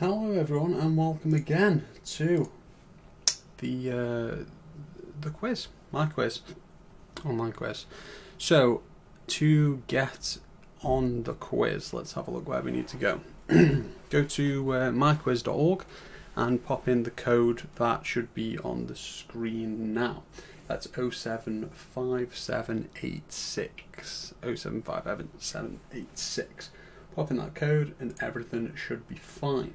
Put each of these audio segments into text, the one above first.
Hello everyone and welcome again to the quiz, my quiz, online quiz. So to get on the quiz, let's have a look where we need to go. Go to myquiz.org and pop in the code that should be on the screen now. That's 075786, 075786. Pop in that code and everything should be fine.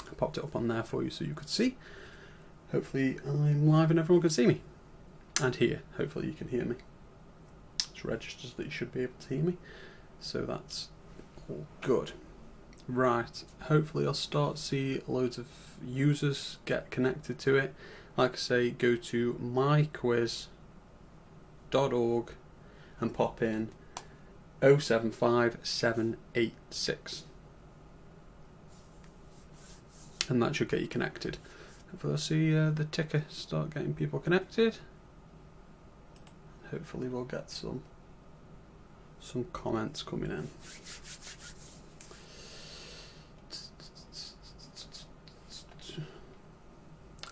I popped it up on there for you so you could see. Hopefully I'm live and everyone can see me. And hear. Hopefully you can hear me. It registers that you should be able to hear me. So that's all good. Right. Hopefully I'll start to see loads of users get connected to it. Like I say, go to myquiz.org and pop in 075786 and that should get you connected. Hopefully I'll see the ticker start getting people connected. Hopefully we'll get some comments coming in.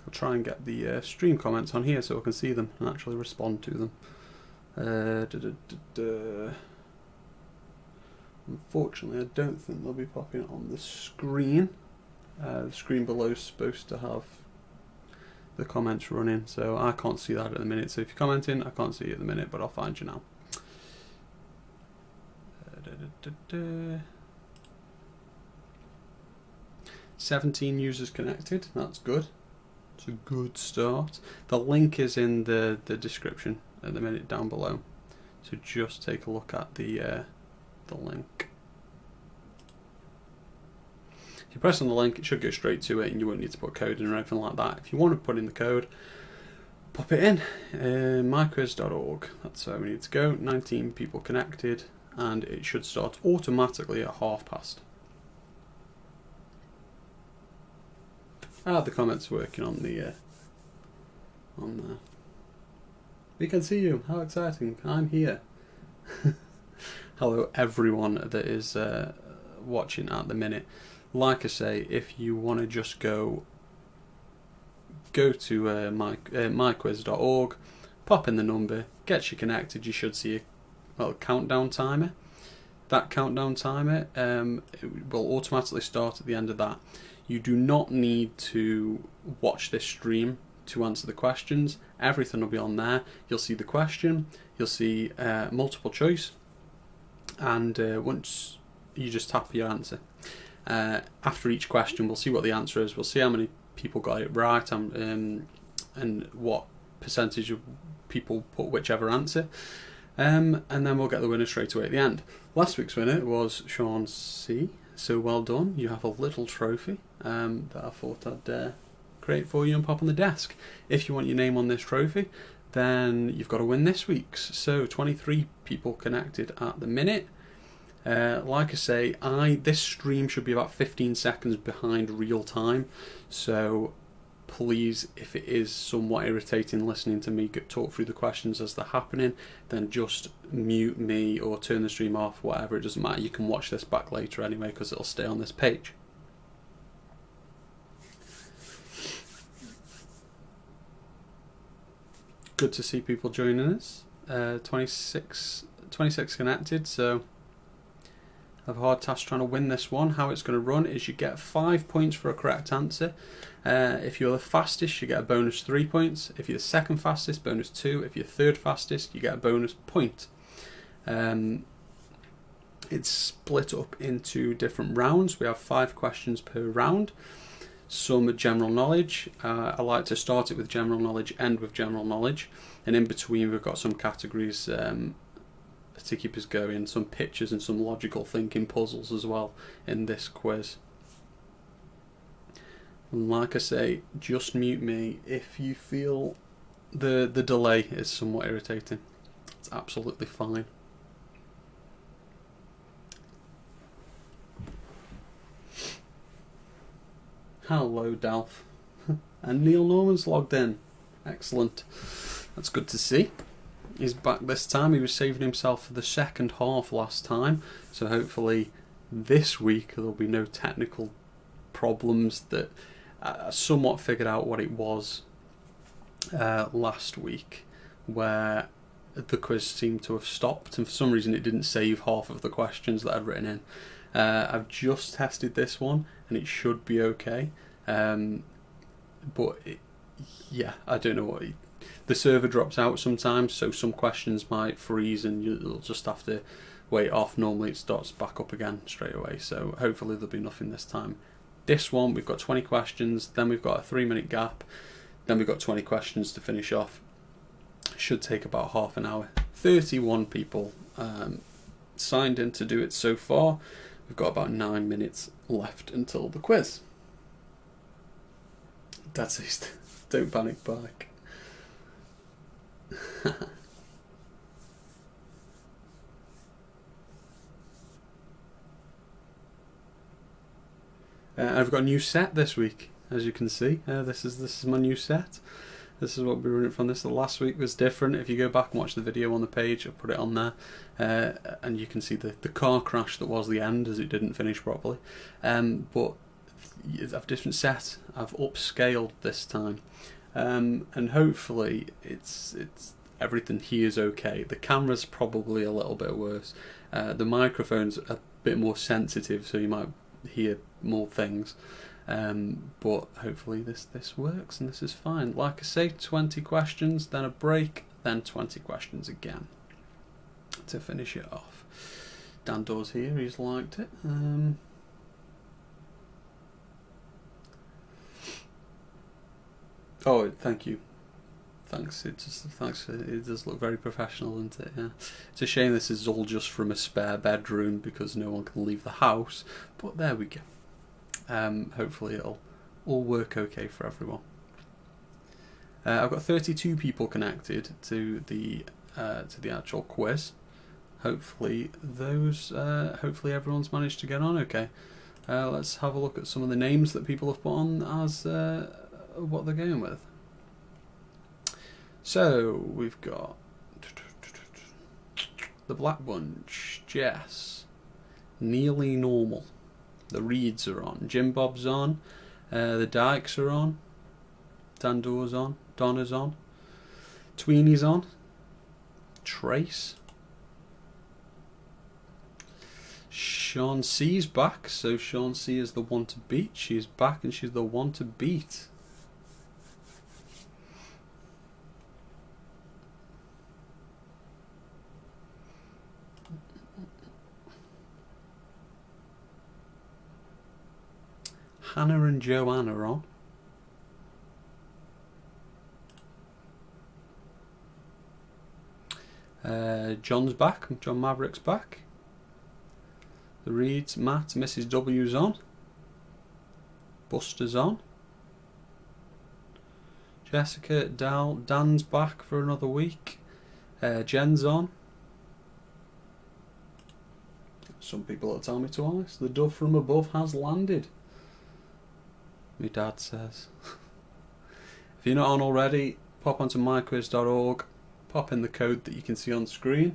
I'll try and get the stream comments on here so I can see them and actually respond to them. Unfortunately, I don't think they'll be popping on the screen. The screen below is supposed to have the comments running, so I can't see that at the minute. So if you're commenting, I can't see it at the minute, but I'll find you now. 17 users connected, that's good. It's a good start. The link is in the description at the minute down below. So just take a look at the link. If you press on the link, it should go straight to it and you won't need to put code in or anything like that. If you want to put in the code, pop it in. myquiz.org, that's where we need to go. 19 people connected and it should start automatically at past. The comments working on the on there. We can see you. How exciting! I'm here. Hello, everyone that is watching at the minute. Like I say, if you want to just go to myquiz.org, pop in the number, gets you connected. You should see a countdown timer. That countdown timer it will automatically start at the end of that. You do not need to watch this stream to answer the questions. Everything will be on there. You'll see the question, you'll see multiple choice, and once you just tap your answer. After each question, we'll see what the answer is. We'll see how many people got it right and what percentage of people put whichever answer. And then we'll get the winner straight away at the end. Last week's winner was Sean C. So well done. You have a little trophy that I thought I'd create for you and pop on the desk. If you want your name on this trophy, then you've got to win this week's. So 23 people connected at the minute. Like I say, this stream should be about 15 seconds behind real time. So please, if it is somewhat irritating listening to me talk through the questions as they're happening, then just mute me or turn the stream off, whatever, it doesn't matter. You can watch this back later anyway because it'll stay on this page. Good to see people joining us. 26 connected, so I have a hard task trying to win this one. How it's going to run is you get 5 points for a correct answer. If you're the fastest, you get a bonus 3 points. If you're the second fastest, bonus 2. If you're third fastest, you get a bonus point. It's split up into different rounds. We have 5 questions per round. Some general knowledge. I like to start it with general knowledge, end with general knowledge, and in between we've got some categories to keep us going, some pictures and some logical thinking puzzles as well in this quiz. And like I say, just mute me if you feel the delay is somewhat irritating. It's absolutely fine. Hello, Dalf. And Neil Norman's logged in. Excellent. That's good to see. He's back this time. He was saving himself for the second half last time. So hopefully this week there'll be no technical problems that I somewhat figured out what it was last week, where the quiz seemed to have stopped, and for some reason it didn't save half of the questions that I'd written in. I've just tested this one, and it should be okay. But yeah, I don't know what. The server drops out sometimes, so some questions might freeze, and you'll just have to wait off. Normally it starts back up again straight away, so hopefully there'll be nothing this time. This one, we've got 20 questions, then we've got a 3-minute gap, then we've got 20 questions to finish off. Should take about half an hour. 31 people signed in to do it so far. We've got about 9 minutes left until the quiz. That's it. Don't panic, bike. I've got a new set this week, as you can see. This is my new set. This is what we're running from. This last week was different. If you go back and watch the video on the page, I'll put it on there, and you can see the car crash that was the end, as it didn't finish properly. But I've different set. I've upscaled this time, and hopefully it's everything here is okay. The camera's probably a little bit worse. The microphone's a bit more sensitive, so you might hear more things. But hopefully this works and this is fine. Like I say, 20 questions, then a break, then 20 questions again to finish it off. Dan Dawes here, he's liked it. Oh, thank you. Thanks. It does look very professional, doesn't it? Yeah. It's a shame this is all just from a spare bedroom because no one can leave the house. But there we go. Hopefully it'll all work okay for everyone. I've got 32 people connected to the actual quiz. Hopefully hopefully everyone's managed to get on okay. Let's have a look at some of the names that people have put on as what they're going with. So we've got the Black Bunch, Jess, Nearly Normal, the Reeds are on, Jim Bob's on, the Dykes are on, Dan Dawes on, Donna's on, Tweeny's on, Trace, Sean C's back, so Sean C is the one to beat. She's back and she's the one to beat. Hannah and Joanne are on. John's back. John Maverick's back. The Reeds, Matt, Mrs. W's on. Buster's on. Jessica, Dal, Dan's back for another week. Jen's on. Some people are telling me twice. The dove from above has landed. My dad says. If you're not on already, pop onto myquiz.org, pop in the code that you can see on screen,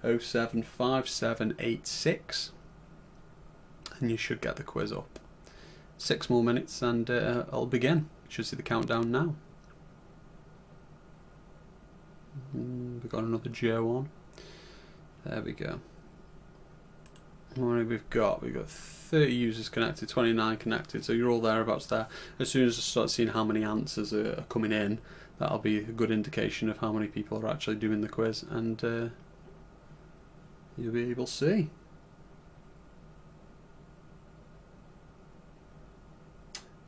075786, and you should get the quiz up. 6 more minutes and I'll begin. You should see the countdown now. We've got another Joe on. There we go. How many we've got 30 users connected, 29 connected, so you're all thereabouts there. As soon as I start seeing how many answers are coming in, that'll be a good indication of how many people are actually doing the quiz, and you'll be able to see.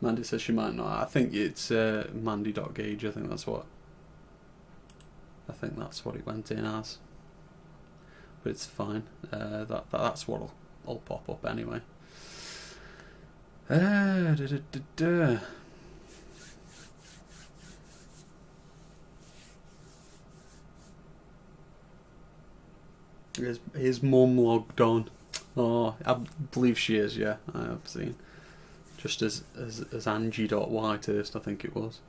Mandy says she might not. I think it's Mandy.gauge. I think that's what it went in as. But it's fine. That's what I'll pop up anyway. His mum logged on. Oh, I believe she is. Yeah, I have seen. Just as Angie.Whitehurst, I think it was.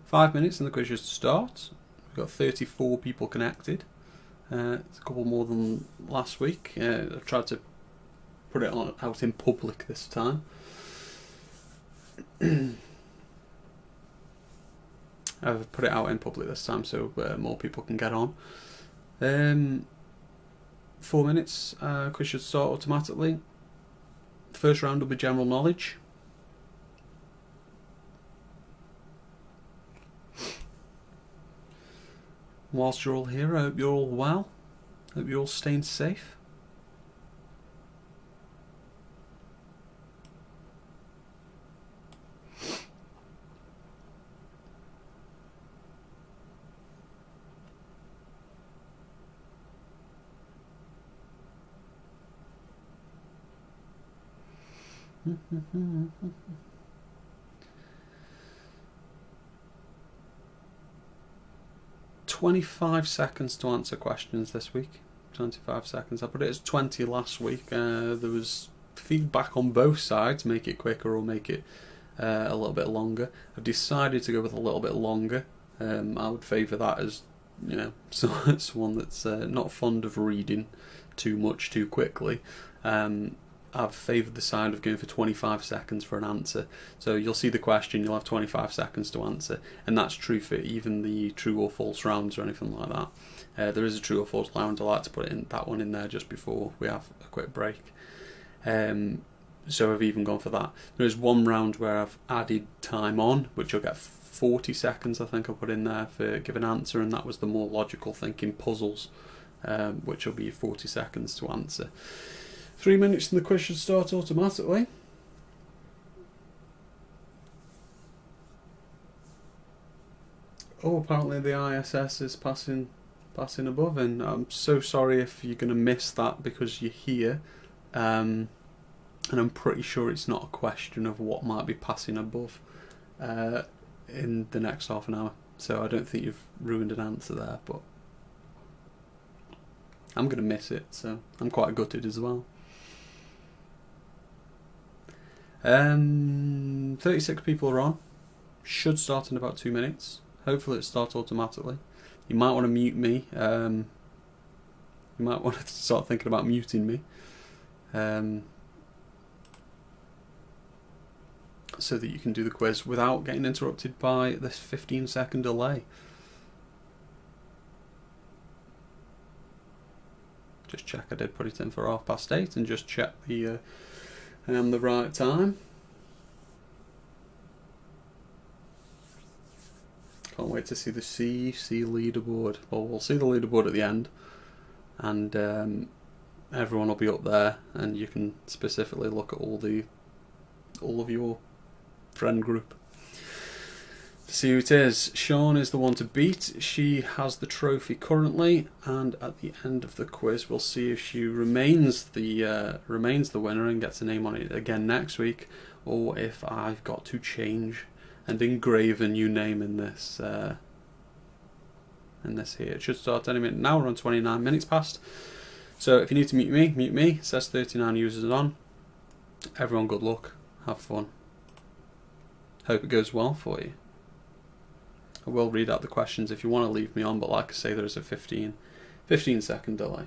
5 minutes and the quiz should start. We've got 34 people connected. It's a couple more than last week. I've tried to put it out in public this time. I've put it out in public this time so more people can get on. 4 minutes, quiz should start automatically. The first round will be general knowledge. Whilst you're all here, I hope you're all well. Hope you're all staying safe. Mm-hmm. 25 seconds to answer questions this week. 25 seconds. I put it as 20 last week. There was feedback on both sides, make it quicker or make it a little bit longer. I've decided to go with a little bit longer. I would favour that as, you know, someone that's not fond of reading too much too quickly. I've favoured the side of going for 25 seconds for an answer. So you'll see the question, you'll have 25 seconds to answer, and that's true for even the true or false rounds or anything like that. There is a true or false round. I like to put that one in there just before we have a quick break. So I've even gone for that. There is one round where I've added time on, which you'll get 40 seconds, I think I put in there for give an answer, and that was the more logical thinking puzzles, which will be 40 seconds to answer. 3 minutes and the quiz should start automatically. Oh, apparently the ISS is passing above, and I'm so sorry if you're going to miss that because you're here. And I'm pretty sure it's not a question of what might be passing above in the next half an hour. So I don't think you've ruined an answer there, but I'm going to miss it, so I'm quite gutted as well. 36 people are on. Should start in about 2 minutes. Hopefully it starts automatically. You might want to mute me. You might want to start thinking about muting me. So that you can do the quiz without getting interrupted by this 15-second delay. Just check I did put it in for 8:30 and just check the right time. Can't wait to see the CC leaderboard. Well, we'll see the leaderboard at the end, and everyone will be up there, and you can specifically look at all of your friend group to see who it is. Sean is the one to beat. She has the trophy currently, and at the end of the quiz we'll see if she remains the winner and gets a name on it again next week, or if I've got to change and engrave a new name in this here. It should start any minute now. We're on 29 minutes past, so if you need to mute me. It says 39 users on. Everyone, good luck, have fun, hope it goes well for you. I will read out the questions if you want to leave me on, but like I say, there's a 15-second delay.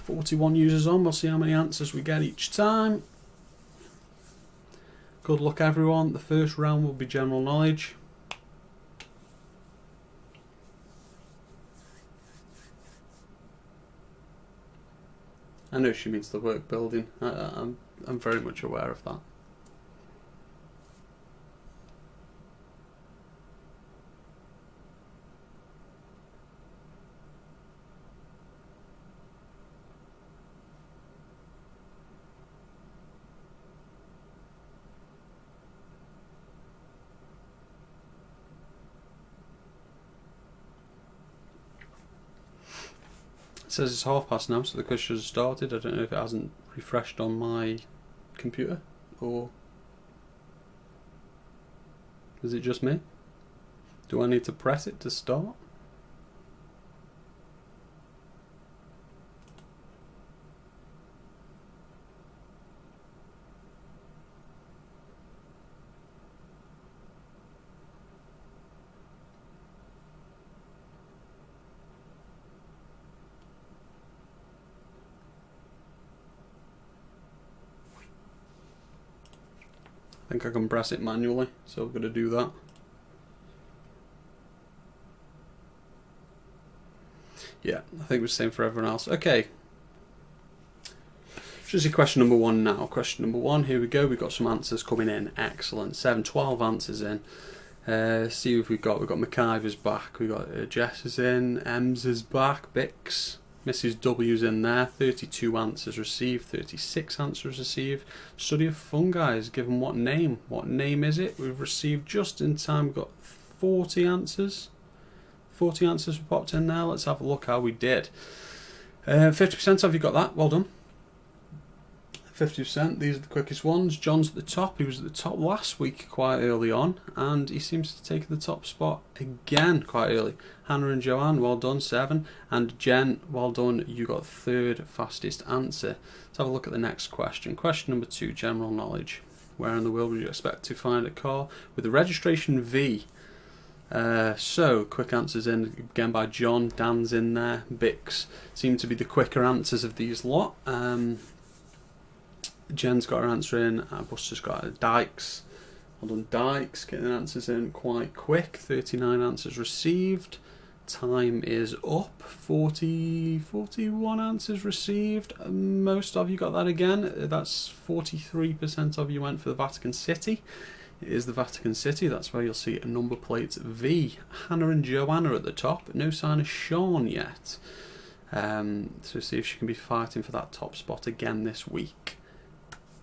"41 users on, we'll see how many answers we get each time. Good luck everyone. The first round will be general knowledge. I know she means the work building. I'm very much aware of that. It says it's past now, so the quiz should have started. I don't know if it hasn't refreshed on my computer, or is it just me? Do I need to press it to start? think I can press it manually, so I'm going to do that. Yeah, I think it was the same for everyone else. Okay. Just see question number 1 now. Question number 1, here we go. We've got some answers coming in. Excellent. 12 answers in. See what we've got. We've got McIver's back. We've got Jess is in. Ems is back. Bix. Mrs. W's in there. 32 answers received. 36 answers received. Study of fungi is given what name? What name is it? We've received just in time. We've got 40 answers. 40 answers popped in there. Let's have a look how we did. 50% of you got that. Well done. 50%. These are the quickest ones. John's at the top. He was at the top last week quite early on, and he seems to take the top spot again quite early. Hannah and Joanne, well done, 7. And Jen, well done, you got 3rd fastest answer. Let's have a look at the next question. Question number 2, general knowledge. Where in the world would you expect to find a car with a registration V? So, quick answers in again by John. Dan's in there. Bix seem to be the quicker answers of these lot. Jen's got her answer in. Buster's got her. Dykes. Well done, Dykes. Getting answers in quite quick. 39 answers received. Time is up. 41 answers received. Most of you got that again. That's 43% of you went for the Vatican City. It is the Vatican City. That's where you'll see a number plate V. Hannah and Joanna at the top. No sign of Sean yet. So see if she can be fighting for that top spot again this week.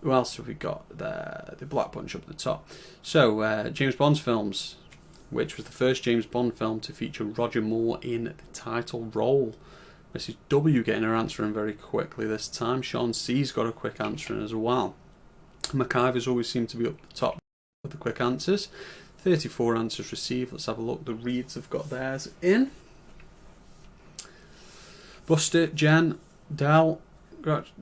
Who else have we got there? The Black Bunch up at the top. So, James Bond's films. Which was the first James Bond film to feature Roger Moore in the title role? Mrs. W getting her answer in very quickly this time. Sean C's got a quick answer in as well. McIver's always seemed to be up the top with the quick answers. 34 answers received. Let's have a look. The Reeds have got theirs in. Buster, Jen, Del,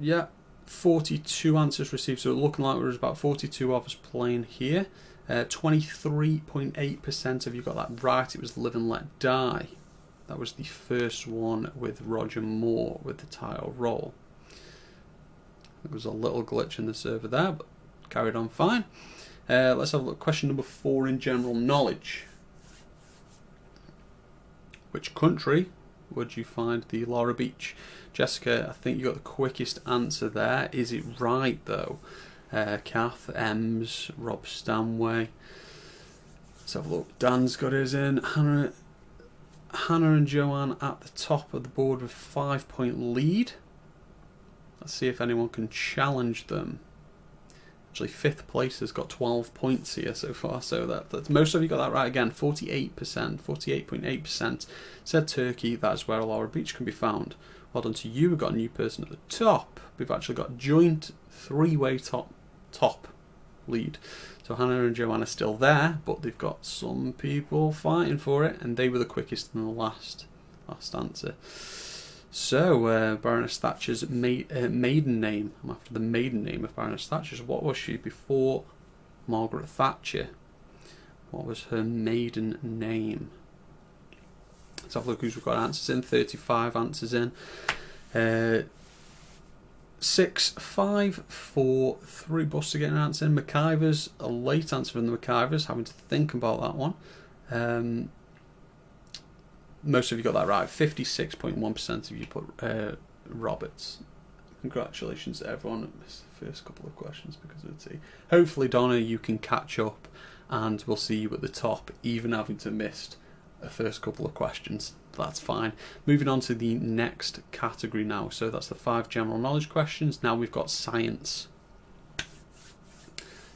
yeah. 42 answers received, so looking like there's about 42 of us playing here. 23.8% of you got that right. It was Live and Let Die. That was the first one with Roger Moore with the title role. There was a little glitch in the server there, but carried on fine. Let's have a look. Question number 4 in general knowledge. Which country would you find the Laura Beach? Jessica, I think you got the quickest answer there. Is it right though? Kath, Ems, Rob Stanway. Let's have a look. Dan's got his in. Hannah and Joanne at the top of the board with 5-point lead. Let's see if anyone can challenge them. Actually, 5th place has got 12 points here so far, so that's most of you got that right again. 48%, 48.8% said Turkey. That's where Laura Beach can be found. Well done to you. We've got a new person at the top. We've actually got joint 3-way top lead. So Hannah and Joanne are still there, but they've got some people fighting for it, and they were the quickest in the last answer. So, Baroness Thatcher's maiden name. I'm after the maiden name of Baroness Thatcher. So what was she before Margaret Thatcher? What was her maiden name? Let's have a look who's got answers in. 35 answers in. 6, 5, 4, 3. Buster getting an answer in. McIver's a late answer from the McIver's. Having to think about that one. Most of you got that right. 56.1% of you put Roberts. Congratulations to everyone. I missed the first couple of questions because of the tea. Hopefully, Donna, you can catch up, and we'll see you at the top, even having to miss the first couple of questions. That's fine. Moving on to the next category now. So that's the 5 general knowledge questions. Now we've got science.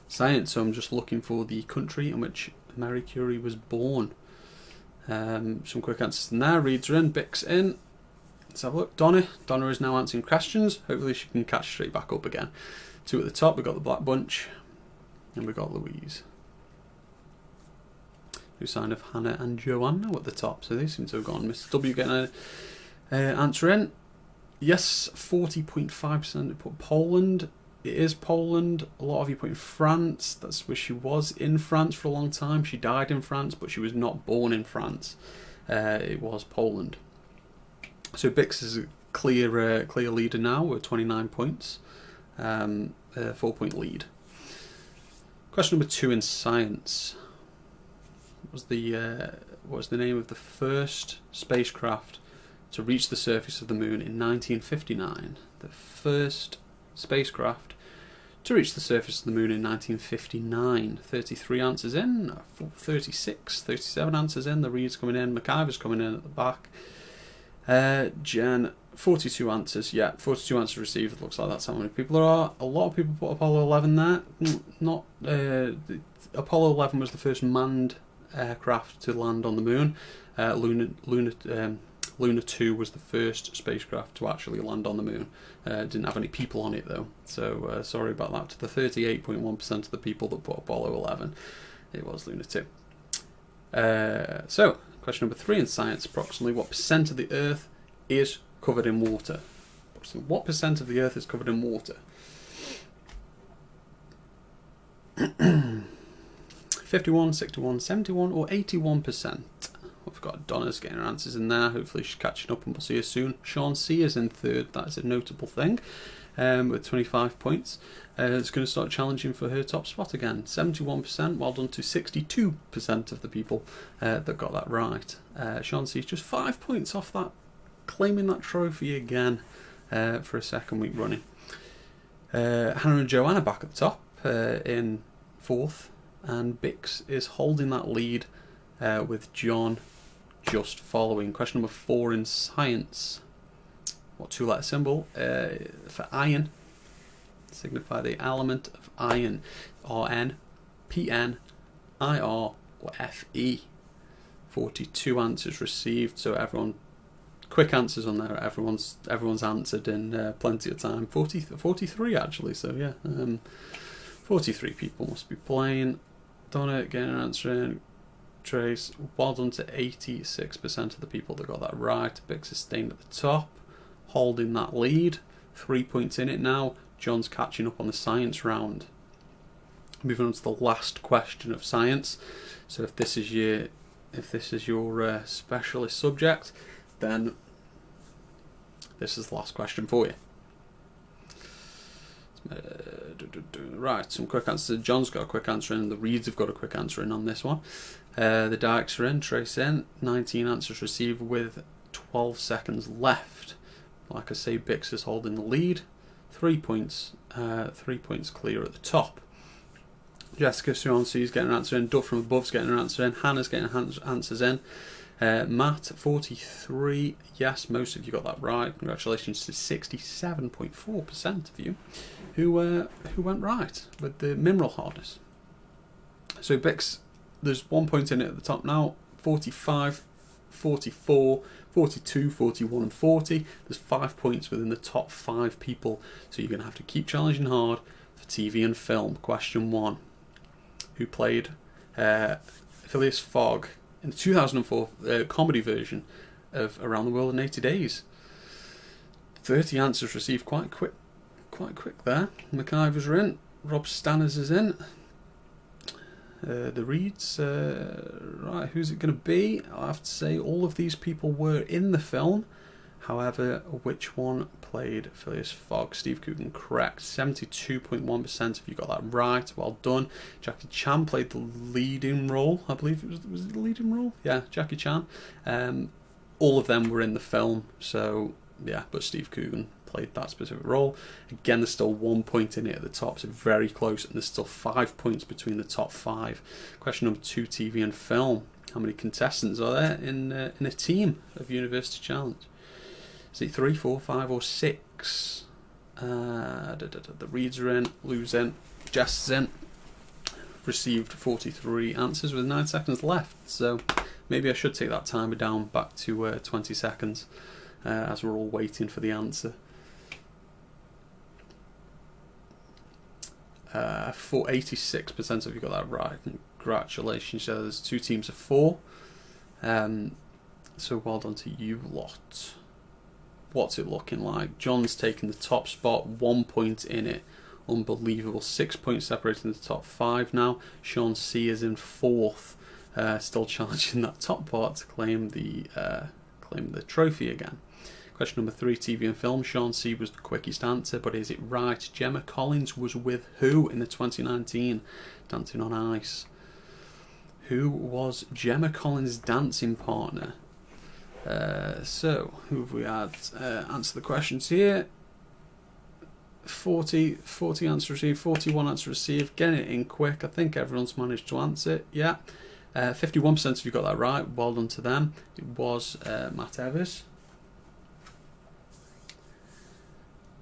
Science. So I'm just looking for the country in which Marie Curie was born. Some quick answers in there. Reads are in. Bix in. Let's have a look. Donna is now answering questions. Hopefully she can catch straight back up again. 2 at the top. We've got the Black Bunch. And we've got Louise. New sign of Hannah and Joanna at the top. So they seem to have gone. Mr. W getting an answer in. Yes, 40.5% put Poland. It is Poland. A lot of you put in France. That's where she was, in France for a long time. She died in France, but she was not born in France. It was Poland. So Bix is a clear leader now with 29 points. 4-point lead. Question number 2 in science. What was the name of the first spacecraft to reach the surface of the moon in 1959? The first spacecraft to reach the surface of the moon in 1959. 33 answers in, 36, 37 answers in. The Reed's coming in, McIver's coming in at the back. Jen, 42 answers. Yeah, 42 answers received. It looks like that's how many people there are. A lot of people put Apollo 11 there. Not Apollo 11 was the first manned aircraft to land on the moon. Luna 2 was the first spacecraft to actually land on the moon. Didn't have any people on it though, so sorry about that to the 38.1% of the people that put Apollo 11. It was Luna 2. So, question number 3 in science. Approximately what percent of the Earth is covered in water? Approximately what percent of the Earth is covered in water? 51, 61, 71 or 81%? We've got Donna's getting her answers in there. Hopefully she's catching up and we'll see her soon. Sean C is in third. That is a notable thing, with 25 points. It's going to start challenging for her top spot again. 71%, well done to 62% of the people that got that right. Sean C is just 5 points off that, claiming that trophy again for a second week running. Hannah and Joanna back at the top in fourth, and Bix is holding that lead with John just following. Question number 4 in science. What 2-letter symbol for iron signify the element of iron? Rn, Pn, Ir or Fe? 42 answers received, so everyone, quick answers on there. Everyone's answered in plenty of time. 43 actually, so yeah, 43 people must be playing. Donna getting an answer in. Trace, well done to 86% of the people that got that right. Bix is staying at the top, holding that lead. 3 points in it now. John's catching up on the science round. Moving on to the last question of science. So if this is your specialist subject, then this is the last question for you. Right, some quick answers. John's got a quick answer in, the Reeds have got a quick answer in on this one. The Dykes are in, Trace in, 19 answers received with 12 seconds left. Like I say, Bix is holding the lead. 3 points clear at the top. Jessica Suonsi is getting an answer in, Duff from Above's getting an answer in, Hannah's getting answers in. Matt, 43, yes, most of you got that right. Congratulations to 67.4% of you who went right with the mineral hardness. So Bix, there's 1 point in it at the top now. 45, 44, 42, 41 and 40. There's 5 points within the top 5 people, so you're going to have to keep challenging hard for TV and film. Question 1. Who played Phileas Fogg in the 2004 comedy version of Around the World in 80 Days? 30 answers received quite quick there. McIver's are in, Rob Stanners is in. The Reeds, right, who's it going to be? I have to say all of these people were in the film. However, which one played Phileas Fogg? Steve Coogan, correct. 72.1% of you got that right. Well done. Jackie Chan played the leading role. I believe it was it the leading role? Yeah, Jackie Chan. All of them were in the film, so yeah, but Steve Coogan played that specific role. Again, there's still 1 point in it at the top, so very close, and there's still 5 points between the top 5. Question number 2, TV and film. How many contestants are there in a team of University Challenge? Is it 3, 4, 5 or 6? The Reeds are in, Lou's in, Jess is in. Received 43 answers with 9 seconds left, so maybe I should take that timer down back to 20 seconds as we're all waiting for the answer. For 86% of you got that right. Congratulations. So there's 2 teams of 4. So well done to you lot. What's it looking like? John's taking the top spot, 1 point in it. Unbelievable. 6 points separating the top 5 now. Sean C is in 4th, still challenging that top part to claim the trophy again. Question number 3, TV and film. Sean C was the quickest answer, but is it right? Gemma Collins was with who in the 2019 Dancing on Ice? Who was Gemma Collins' dancing partner? So, who have we had answer the questions here? 40 answers received, 41 answers received. Getting it in quick. I think everyone's managed to answer it. Yeah. 51% of you got that right. Well done to them. It was Matt Evers.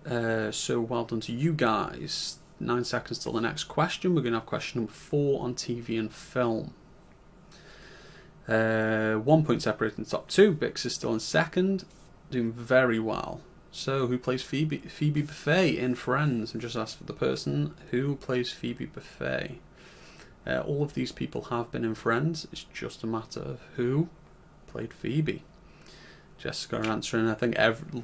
So well done to you guys. 9 seconds till the next question. We're going to have question number 4 on TV and film. 1 point separating the top 2. Bix is still in second, doing very well. So, who plays Phoebe Buffay in Friends? And just ask for the person who plays Phoebe Buffay. All of these people have been in Friends. It's just a matter of who played Phoebe. Jessica are answering. I think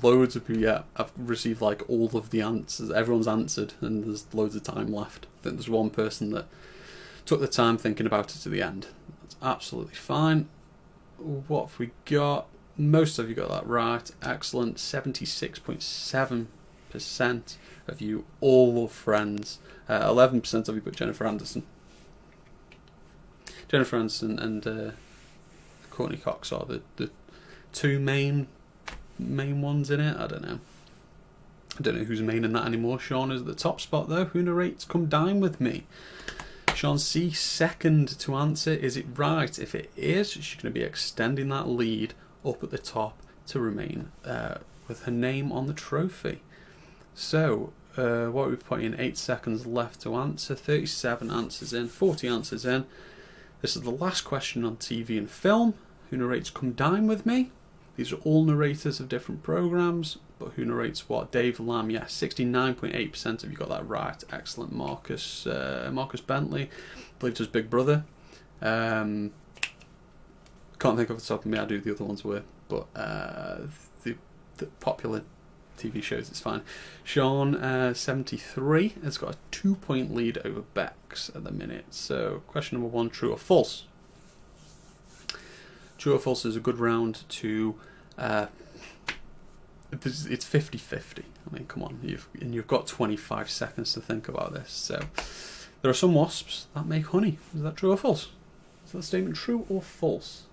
loads of people. Yeah, I've received like all of the answers. Everyone's answered, and there's loads of time left. I think there's one person that took the time thinking about it to the end. That's absolutely fine. What have we got? Most of you got that right. Excellent. 76.7% of you all love Friends. 11% of you put Jennifer Anderson. Jennifer Anderson and Courtney Cox are the two main ones in it. I don't know who's main in that anymore. Sean is at the top spot though. Who narrates Come Dine With Me? Sean C, second to answer. Is it right? If it is, she's going to be extending that lead up at the top to remain with her name on the trophy. So, what are we putting in? 8 seconds left to answer. 37 answers in, 40 answers in. This is the last question on TV and film. Who narrates Come Dine With Me? These are all narrators of different programmes, but who narrates what? Dave Lamb, yes, 69.8% of you got that right. Excellent. Marcus Bentley, I believe it was Big Brother. Can't think off the top of me how do the other ones were, but the popular TV shows, it's fine. Sean, 73, has got a 2-point lead over Bex at the minute. So, question number 1, true or false? True or false is a good round to... it's 50-50. I mean, come on, you've got 25 seconds to think about this. So, there are some wasps that make honey. Is that true or false? Is that statement true or false?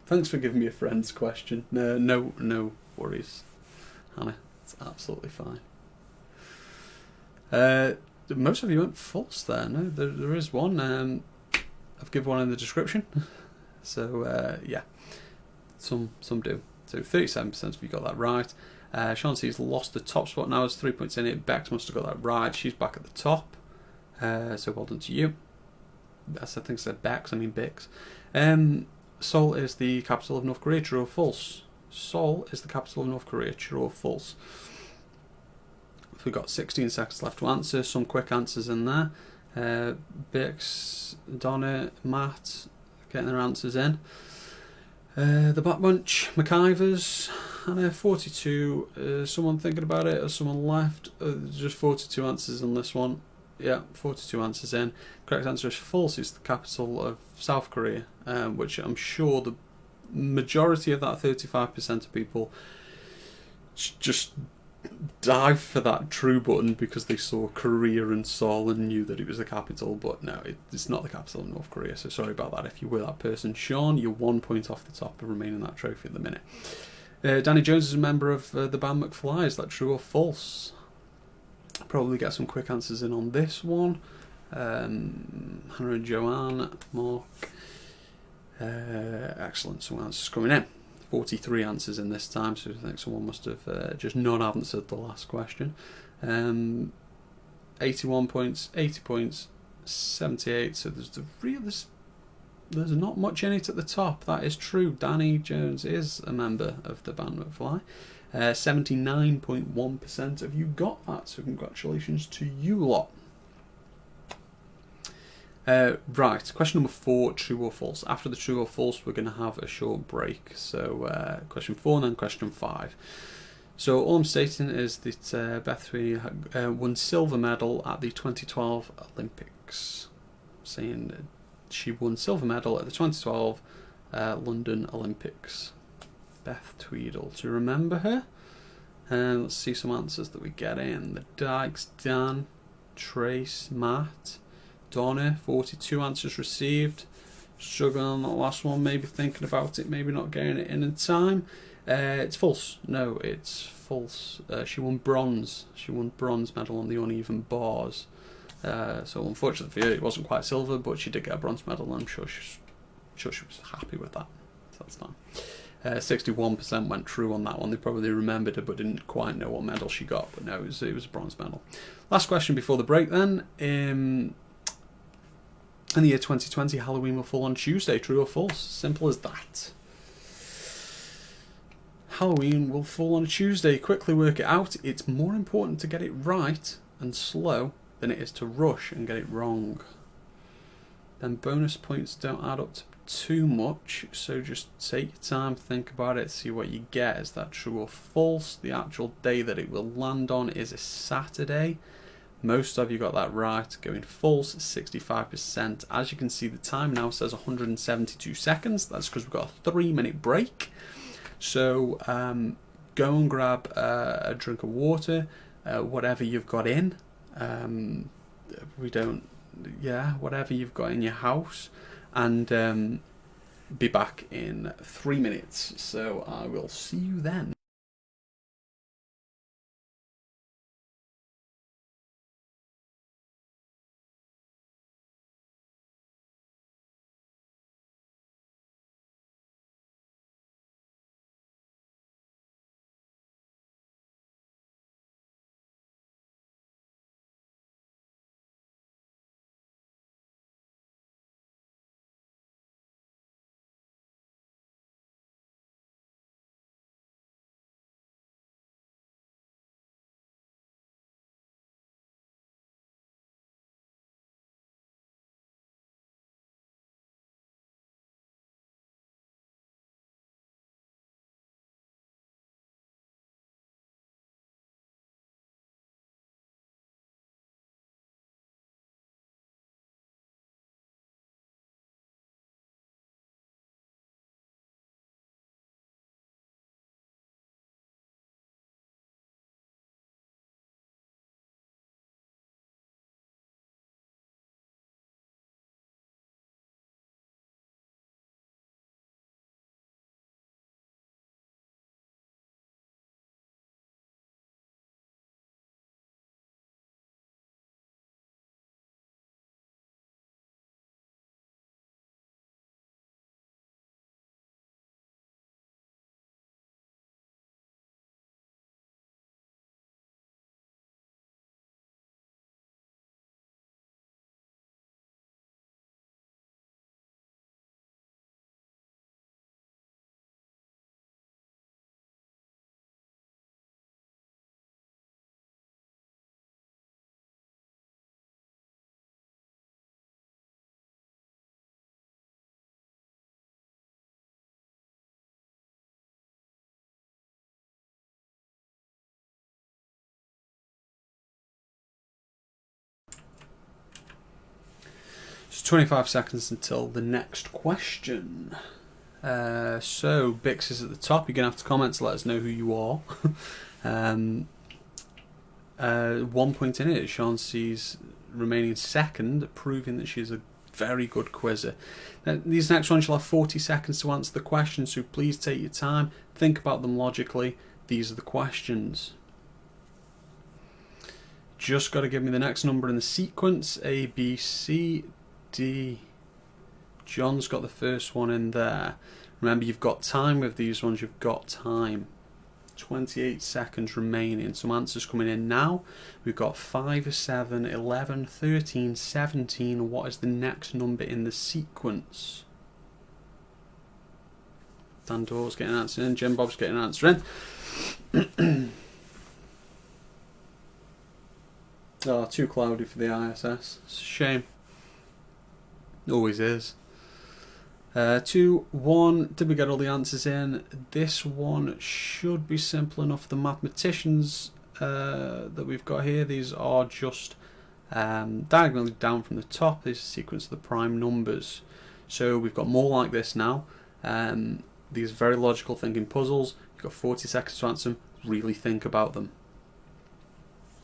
Thanks for giving me a Friends question. No worries, Hannah. It's absolutely fine. Most of you went false there. No, there is one. I've given one in the description. So yeah, some do. So 37% of you got that right. Sean C's lost the top spot now. There's 3 points in it. Bex must have got that right. She's back at the top. So well done to you. I think I said Bex. I mean Bix. Seoul is the capital of North Korea. True or false? Seoul is the capital of North Korea. True or false? We've got 16 seconds left to answer. Some quick answers in there. Bix, Donna, Matt, getting their answers in. The Black Bunch, McIvers, Hannah, 42. Someone thinking about it, or someone left? Just 42 answers on this one. Yeah, 42 answers in. Correct answer is false. It's the capital of South Korea, which I'm sure the majority of that 35% of people just dive for that true button because they saw Korea and Seoul and knew that it was the capital. But no, it's not the capital of North Korea. So sorry about that if you were that person. Sean, you're 1 point off the top of remaining that trophy at the minute. Danny Jones is a member of the band McFly. Is that true or false? Probably get some quick answers in on this one. Hannah and Joanne, Mark. Excellent, some answers coming in. 43 answers in this time, so I think someone must have just not answered the last question. 81 points, 80 points, 78. So there's not much in it at the top. That is true. Danny Jones is a member of the band McFly. 79.1% of you got that, so congratulations to you lot. Right, question number 4, true or false. After the true or false, we're going to have a short break. So, question 4 and then question 5. So, all I'm stating is that Beth Sweeney won silver medal at the 2012 Olympics. Saying that she won silver medal at the 2012 London Olympics. Beth Tweedle. To remember her? And let's see some answers that we get in. The Dykes, Dan, Trace, Matt, Donna, 42 answers received. Struggling on that last one, maybe thinking about it, maybe not getting it in time. It's false. No, it's false. She won bronze. She won bronze medal on the uneven bars. So unfortunately for her, it wasn't quite silver, but she did get a bronze medal, and I'm sure she was happy with that. So that's fine. 61% went true on that one. They probably remembered her but didn't quite know what medal she got. But no, it was a bronze medal. Last question before the break then. In the year 2020, Halloween will fall on Tuesday. True or false? Simple as that. Halloween will fall on a Tuesday. Quickly work it out. It's more important to get it right and slow than it is to rush and get it wrong. Then bonus points don't add up to too much, so just take your time, think about it, see what you get. Is that true or false? The actual day that it will land on is a Saturday. Most of you got that right. Going false, 65%. As you can see, the time now says 172 seconds. That's because we've got a 3-minute break. So go and grab a drink of water, whatever you've got in. Whatever you've got in your house, and be back in 3 minutes. So I will see you then. It's 25 seconds until the next question. So Bix is at the top. You're going to have to comment to let us know who you are. 1 point in it. Sean sees remaining second, proving that she's a very good quizzer. Now, these next ones you'll have 40 seconds to answer the questions, so please take your time, think about them logically. These are the questions. Just got to give me the next number in the sequence. A, B, C, D. John's got the first one in there. Remember, you've got time with these ones. You've got time. 28 seconds remaining. Some answers coming in now. We've got 5, 7, 11, 13, 17. What is the next number in the sequence? Dan Door's getting an answer in. Jim Bob's getting an answer in. Oh, too cloudy for the ISS. It's a shame. Always is. 2, 1. Did we get all the answers in? This one should be simple enough. The mathematicians that we've got here, these are just diagonally down from the top. This is a sequence of the prime numbers. So we've got more like this now. these very logical thinking puzzles. You've got 40 seconds to answer them. Really think about them.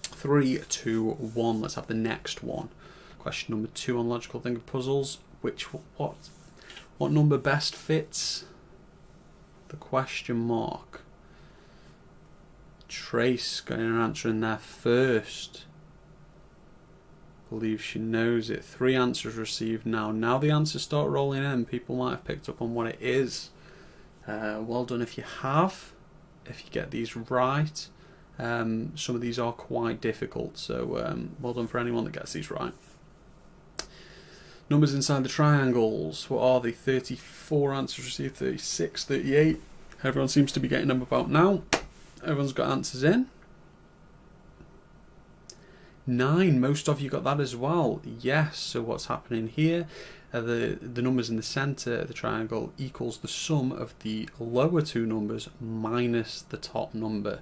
3, 2, 1. Let's have the next one. Question number 2 on logical thinking puzzles. What number best fits the question mark? Trace getting her answer in there first. Believe she knows it. 3 answers received now. Now the answers start rolling in. People might have picked up on what it is. Well done if you have. If you get these right. Some of these are quite difficult, so well done for anyone that gets these right. Numbers inside the triangles. What are they? 34 answers received, 36, 38. Everyone seems to be getting them about now. Everyone's got answers in. 9, most of you got that as well. Yes, so what's happening here? The numbers in the centre of the triangle equals the sum of the lower 2 numbers minus the top number.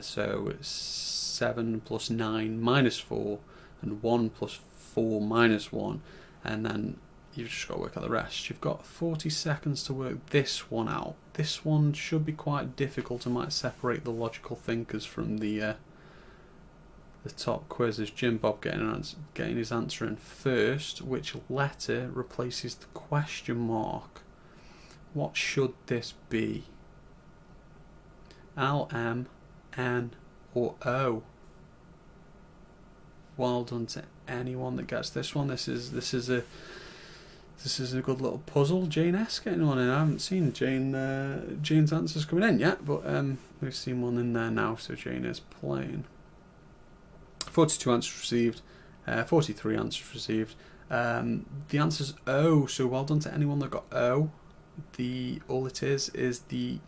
So it's 7 plus 9 minus 4 and 1 plus 4 minus 1, and then you've just got to work out the rest. You've got 40 seconds to work this one out. This one should be quite difficult and might separate the logical thinkers from the top quizzes. Jim Bob getting his answer in first. Which letter replaces the question mark? What should this be? L, M, N or O? Well done to anyone that gets this one. This is a good little puzzle. Jane S getting one in. I haven't seen Jane's answers coming in yet, but we've seen one in there now, so Jane is playing. 42 answers received, 43 answers received. The answer's O, so well done to anyone that got O. All it is the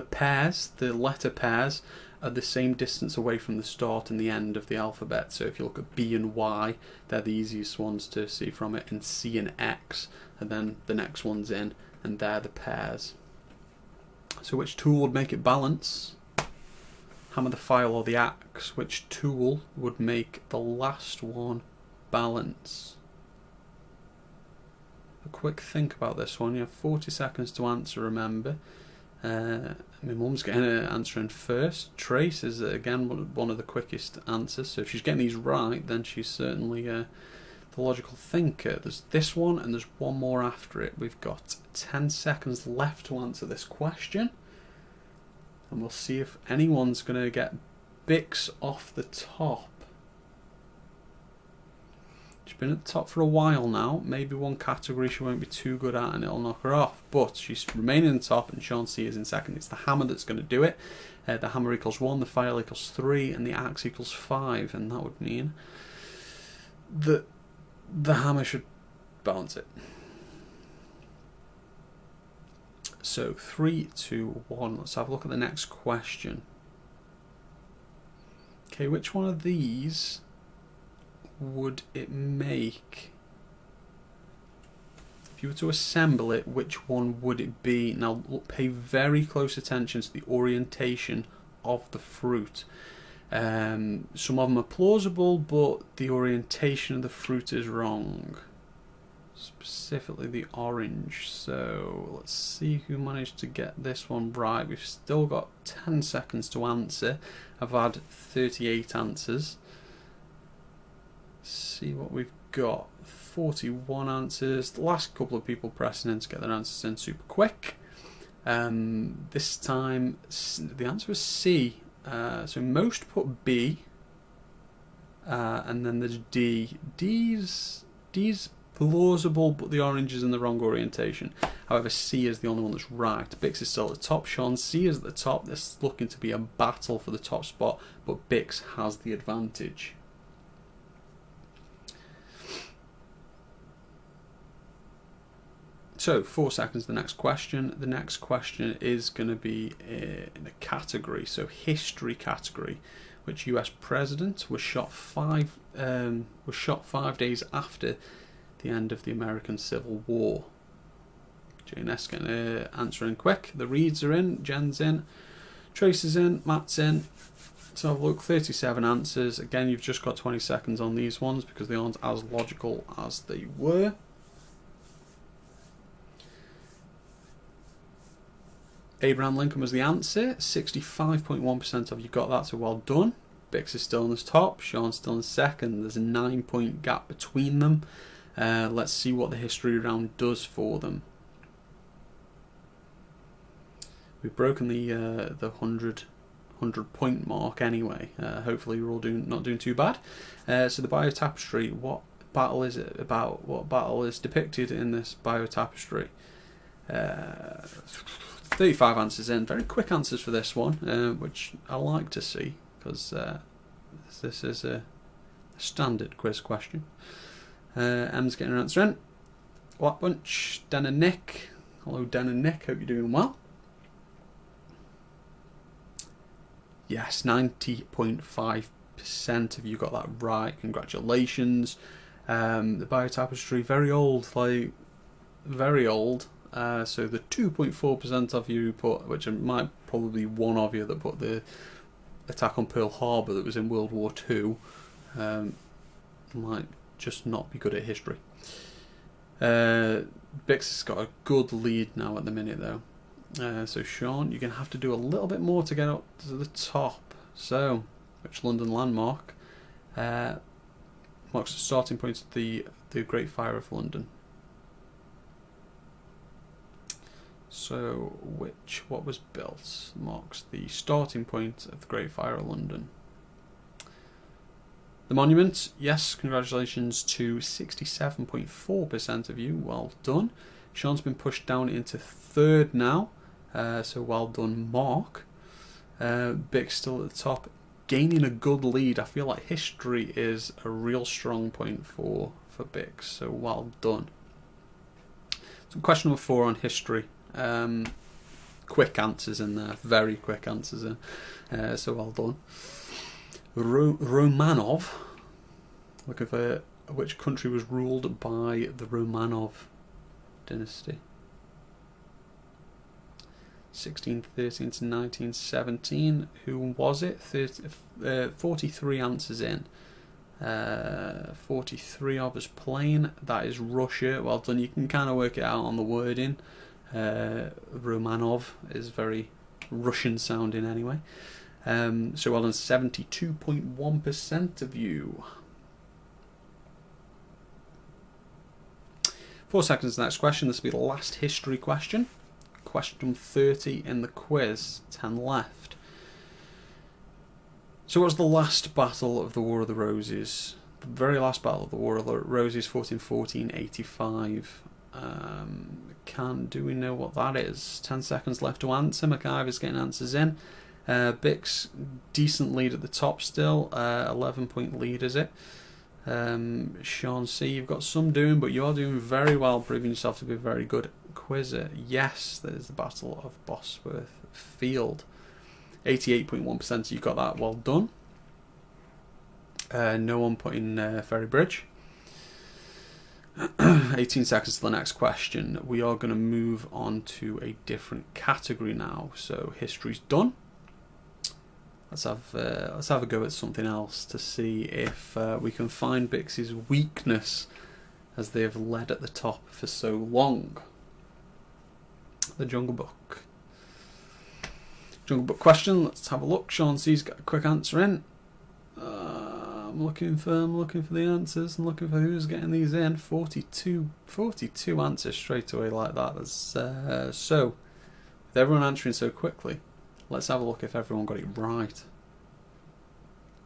pairs, the letter pairs, are the same distance away from the start and the end of the alphabet. So if you look at B and Y, they're the easiest ones to see from it, and C and X, and then the next one's in, and they're the pairs. So which tool would make it balance? Hammer, the file, or the axe? Which tool would make the last one balance? A quick think about this one. You have 40 seconds to answer, remember. My mum's getting her answer in first. Trace is, again, one of the quickest answers. So if she's getting these right, then she's certainly the logical thinker. There's this one, and there's one more after it. We've got 10 seconds left to answer this question. And we'll see if anyone's going to get Bix off the top. She's been at the top for a while now. Maybe one category she won't be too good at and it'll knock her off. But she's remaining in the top, and Sean C is in second. It's the hammer that's going to do it. The hammer equals 1, the file equals 3, and the axe equals 5. And that would mean that the hammer should balance it. So 3, 2, 1. Let's have a look at the next question. Okay, which one of these would it make? If you were to assemble it, which one would it be? Now pay very close attention to the orientation of the fruit. Some of them are plausible, but the orientation of the fruit is wrong. Specifically the orange. So let's see who managed to get this one right. We've still got 10 seconds to answer. I've had 38 answers. See what we've got. 41 answers. The last couple of people pressing in to get their answers in super quick. This time the answer is C. So most put B, and then there's D. D's plausible, but the orange is in the wrong orientation. However, C is the only one that's right. Bix is still at the top. Sean C is at the top. This is looking to be a battle for the top spot, but Bix has the advantage. So 4 seconds, the next question. The next question is going to be in a category, so history category. Which US president was shot 5 days after the end of the American Civil War? Jane S getting an answer in quick. The Reeds are in, Jen's in, Trace is in, Matt's in. So have a look, 37 answers. Again, you've just got 20 seconds on these ones because they aren't as logical as they were. Abraham Lincoln was the answer. 65.1% of you got that, so well done. Bix is still on the top, Sean's still in second. There's a 9-point gap between them. Let's see what the history round does for them. We've broken the 100 point mark anyway. Hopefully you're all not doing too bad. So the biotapestry, what battle is it about? What battle is depicted in this biotapestry? 35 answers in. Very quick answers for this one, which I like to see, because this is a standard quiz question. Em's getting her answer in. What bunch? Den and Nick. Hello Den and Nick, hope you're doing well. Yes, 90.5% of you got that right. Congratulations. The biotapestry, very old, like very old. So the 2.4% of you put, which might probably one of you that put the attack on Pearl Harbor that was in World War II, might just not be good at history. Bix has got a good lead now at the minute though. So Sean, you're going to have to do a little bit more to get up to the top. So, which London landmark marks the starting point of the Great Fire of London? So, what was built marks the starting point of the Great Fire of London? The monument, yes, congratulations to 67.4% of you, well done. Sean's been pushed down into third now. So well done, Mark. Bix still at the top, gaining a good lead. I feel like history is a real strong point for Bix, so well done. So question number 4 on history. Quick answers in there, very quick answers in. So well done. Romanov. Looking for which country was ruled by the Romanov dynasty. 1613 to 1917. Who was it? 43 answers in. 43 of us playing. That is Russia. Well done. You can kind of work it out on the wording. Romanov is very Russian sounding anyway. So well done. 72.1% of you. 4 seconds. Next question. This will be the last history question. Question 30 in the quiz. 10 left. So what was the last battle of the War of the Roses? The very last battle of the War of the Roses, 1414-85. Do we know what that is? 10 seconds left to answer. McIver's getting answers in. Bix, decent lead at the top still. 11-point lead, is it? Sean C, you've got some doing, but you're doing very well, proving yourself to be a very good quizzer. Yes, there's the Battle of Bosworth Field. 88.1% you got that, well done. No one put in Ferry Bridge. 18 seconds to the next question. We are going to move on to a different category now. So history's done. Let's have a go at something else to see if we can find Bix's weakness, as they have led at the top for so long. The Jungle Book. Jungle Book question. Let's have a look. Sean C's got a quick answer in. I'm looking for the answers and looking for who's getting these in. 42 answers straight away like that. That's, so, with everyone answering so quickly, let's have a look if everyone got it right.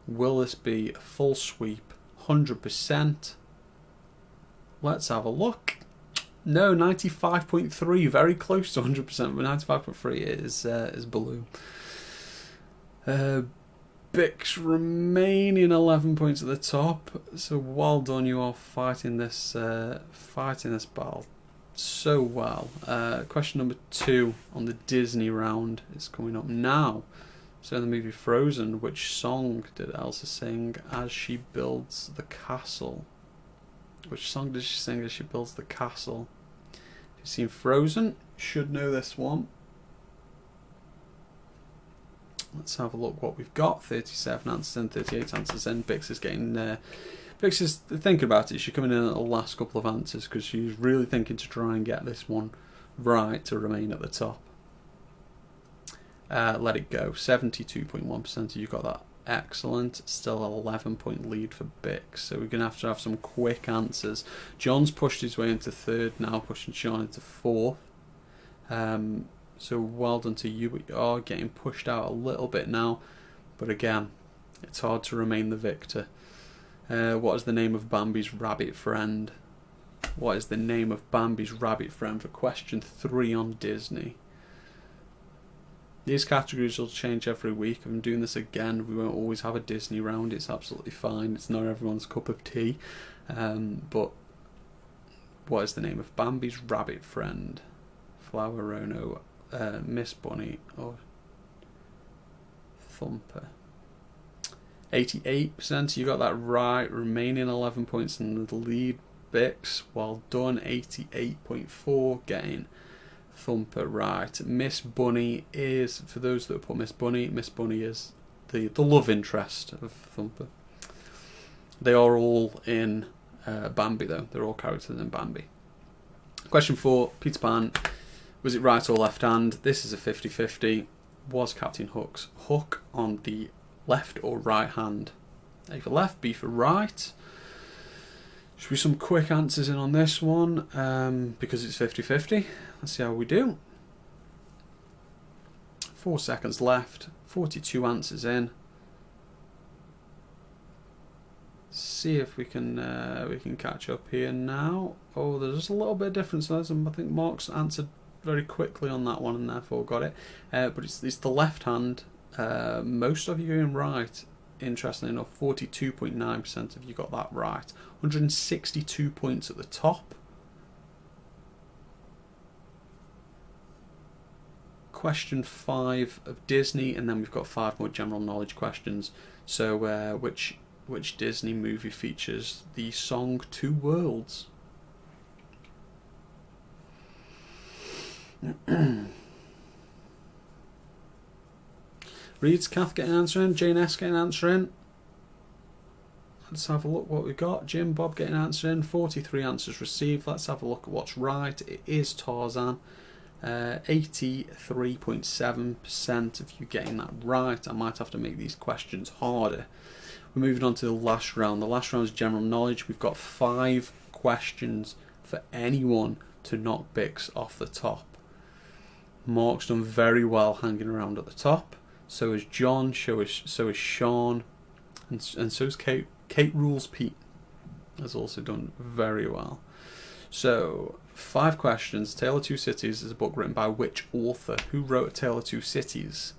Will this be a full sweep? 100%? Let's have a look. No, 95.3, very close to 100%, but 95.3 is below. Bix remaining 11 points at the top, so well done. You are fighting this battle so well. Question number 2 on the Disney round is coming up now. So in the movie Frozen, which song did Elsa sing as she builds the castle? Which song does she sing as she builds the castle? If you've seen Frozen, you should know this one. Let's have a look what we've got. 37 answers in, 38 answers in. Bix is getting Bix is thinking about it. She's coming in at the last couple of answers because she's really thinking to try and get this one right to remain at the top. Let It Go, 72.1% of you got that. Excellent. Still an 11-point lead for Bix. So we're going to have some quick answers. John's pushed his way into third now, pushing Sean into fourth. So well done to you, but you are getting pushed out a little bit now. But again, it's hard to remain the victor. What is the name of Bambi's rabbit friend? What is the name of Bambi's rabbit friend for question 3 on Disney? These categories will change every week. I'm doing this again. We won't always have a Disney round. It's absolutely fine. It's not everyone's cup of tea. But what is the name of Bambi's rabbit friend? Flower Rono, Miss Bunny, or Thumper? 88%. You got that right. Remaining 11 points in the lead. Bix, well done. 88.4, getting Thumper right. Miss Bunny is, for those that put Miss Bunny is the love interest of Thumper. They are all in Bambi though. They're all characters in Bambi. Question 4, Peter Pan. Was it right or left hand? This is a 50-50. Was Captain Hook's hook on the left or right hand? A for left, B for right. Should be some quick answers in on this one, because it's 50-50. Let's see how we do. 4 seconds left. 42 answers in. See if we can catch up here now. Oh, there's just a little bit of difference there. I think Mark's answered very quickly on that one and therefore got it. But it's the left hand. Most of you are in right. Interestingly enough, 42.9% of you got that right. 162 points at the top. Question 5 of Disney, and then we've got 5 more general knowledge questions. So, which Disney movie features the song Two Worlds? Reed's Kath getting an answer in. Jane S getting an answer in. Let's have a look what we've got. Jim Bob getting an answer in. 43 answers received. Let's have a look at what's right. It is Tarzan. 83.7% of you getting that right. I might have to make these questions harder. We're moving on to the last round. The last round is general knowledge. We've got 5 questions for anyone to knock Bix off the top. Mark's done very well hanging around at the top. So is John, so is Sean, and so is Kate. Kate Rules Pete has also done very well. So, 5 questions. Tale of Two Cities is a book written by which author? Who wrote A Tale of Two Cities?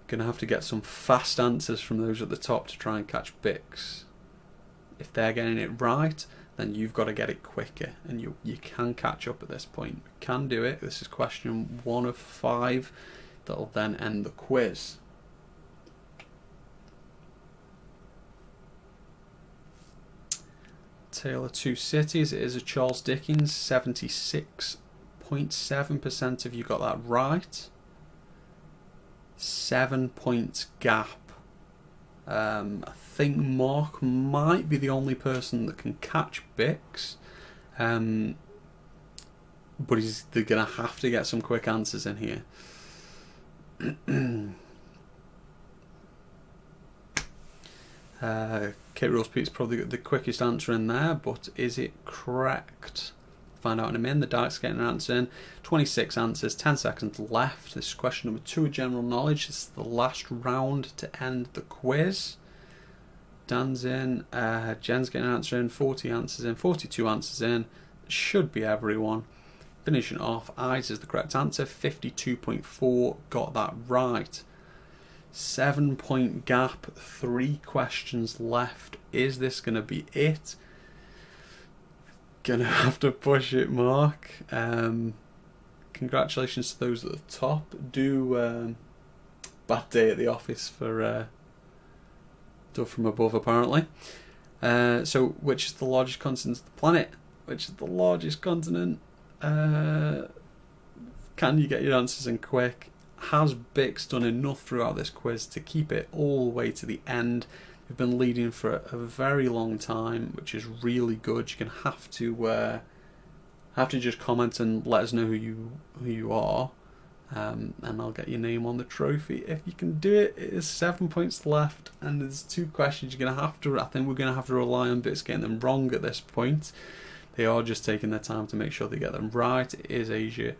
Gonna have to get some fast answers from those at the top to try and catch Bix. If they're getting it right, then you've got to get it quicker, and you can catch up at this point. You can do it. This is question 1 of 5. That'll then end the quiz. Tale of Two Cities. It is a Charles Dickens. 76.7% of you got that right. 7 points gap. I think Mark might be the only person that can catch Bix. But they're going to have to get some quick answers in here. Kate Rose Pete's probably got the quickest answer in there, but is it correct? Find out in a minute. The Dark's getting an answer in. 26 answers, 10 seconds left. This is question number 2 of general knowledge. This is the last round to end the quiz. Dan's in. Jen's getting an answer in. 40 answers in. 42 answers in. Should be everyone. Finishing off, eyes is the correct answer. 52.4 got that right. 7 point gap, 3 questions left. Is this going to be it? Gonna have to push it, Mark. Congratulations to those at the top. Bad day at the office for Dove from above, apparently. So, which is the largest continent of the planet? Which is the largest continent? Can you get your answers in quick? Has Bix done enough throughout this quiz to keep it all the way to the end? We've been leading for a very long time, which is really good. You're gonna have to just comment and let us know who you are. and I'll get your name on the trophy if you can do it. It is 7 points left, and there's 2 questions you're gonna have to. I think we're gonna have to rely on bits getting them wrong at this point. They are just taking their time to make sure they get them right. It is Asia.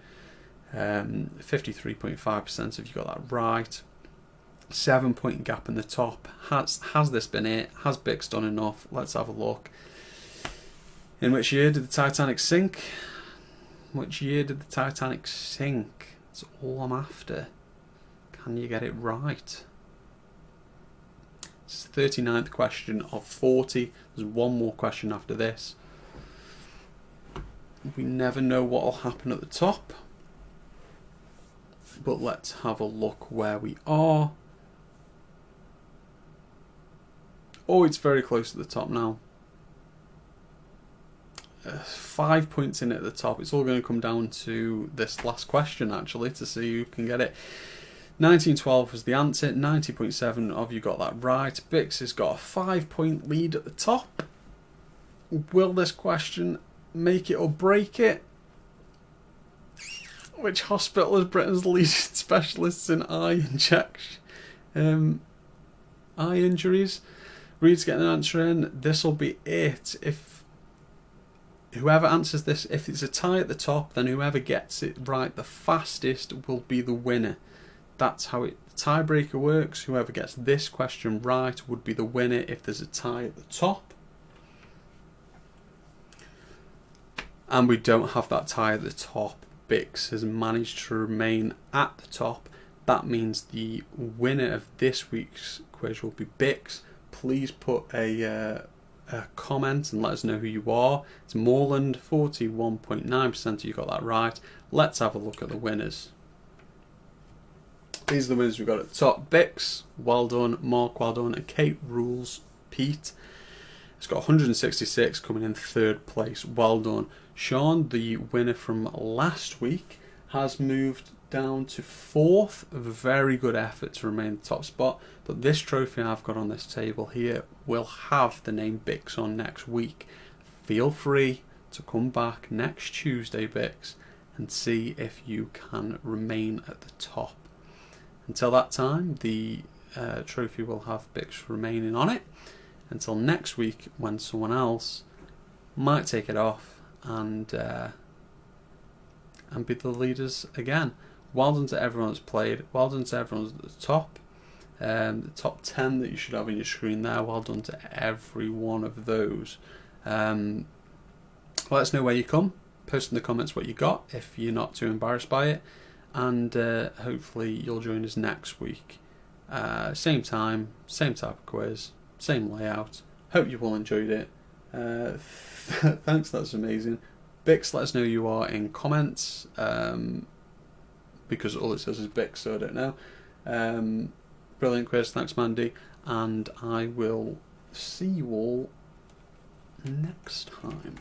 53.5% of you got that right. 7-point gap in the top. Has this been it? Has Bix done enough? Let's have a look. In which year did the Titanic sink? Which year did the Titanic sink? That's all I'm after. Can you get it right? It's the 39th question of 40. There's one more question after this. We never know what will happen at the top. But let's have a look where we are. Oh, it's very close to the top now. 5 points in at the top. It's all going to come down to this last question, actually, to see who can get it. 1912 was the answer. 90.7 of you got that right. Bix has got a 5-point lead at the top. Will this question make it or break it? Which hospital is Britain's leading specialists in eye injuries? Reed's getting an answer in. This will be it. If whoever answers this, if it's a tie at the top, then whoever gets it right the fastest will be the winner. That's how the tiebreaker works. Whoever gets this question right would be the winner if there's a tie at the top. And we don't have that tie at the top. Bix has managed to remain at the top. That means the winner of this week's quiz will be Bix. Please put a comment and let us know who you are. It's Morland, 41.9% of you got that right. Let's have a look at the winners. These are the winners we've got at the top. Bix, well done. Mark, well done. And Kate Rules, Pete. It's got 166 coming in 3rd place. Well done. Sean, the winner from last week, has moved down to 4th. A very good effort to remain the top spot. But this trophy I've got on this table here will have the name Bix on next week. Feel free to come back next Tuesday, Bix, and see if you can remain at the top. Until that time, the trophy will have Bix remaining on it. Until next week, when someone else might take it off and be the leaders again. Well done to everyone that's played. Well done to everyone at the top. The top 10 that you should have on your screen there. Well done to every one of those. Let us know where you come. Post in the comments what you got if you're not too embarrassed by it. And hopefully you'll join us next week. Same time, same type of quiz, same layout. Hope you all enjoyed it. Thanks, that's amazing. Bix, let us know who you are in comments. Because all it says is Bix, so I don't know. Brilliant quiz, thanks Mandy. And I will see you all next time.